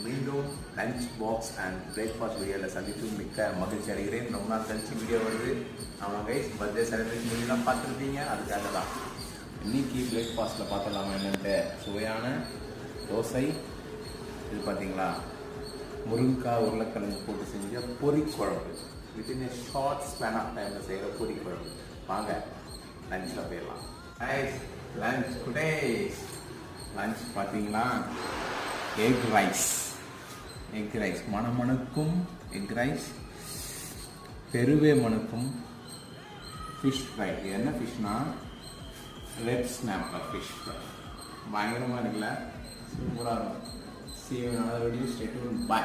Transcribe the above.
மீண்டும் lunch box and breakfast வீடியோவில் சந்தித்து மிக்க மகிழ்ச்சி அடைகிறேன். ரொம்ப நாள் கழிச்சு வீடியோ வருது. ஆமாம் கைஸ், பர்த்டே செலிப்ரேஷன் வீடியோலாம் பார்த்துருப்பீங்க. அதுக்காக தான் இன்னைக்கு பிரேக்ஃபாஸ்ட்டில் பார்த்துடலாமா என்னென்ட்டு சுவையான தோசை. இது பார்த்தீங்களா, முருங்கைக்காய் உருளைக்கிழங்கு போட்டு செஞ்ச பொரிக்குழம்பு. Within a short span of டைமில் செய்கிற பொரிக்குழம்பு. வாங்க லஞ்சில் போயிடலாம். கைஸ், லஞ்ச் டுடே லஞ்ச் பார்த்தீங்களா, எக் ரைஸ் மணமணக்கும் எக் ரைஸ், பெருவே மணக்கும் ஃபிஷ் ஃப்ரை. இது என்ன ஃபிஷ்னா, ரெட் ஸ்னாப்பர் ஃபிஷ் ஃப்ரை. பயங்கரமாக இருக்குல்ல, சூப்பராக இருக்கும். See you in another video. Stay tuned. Bye.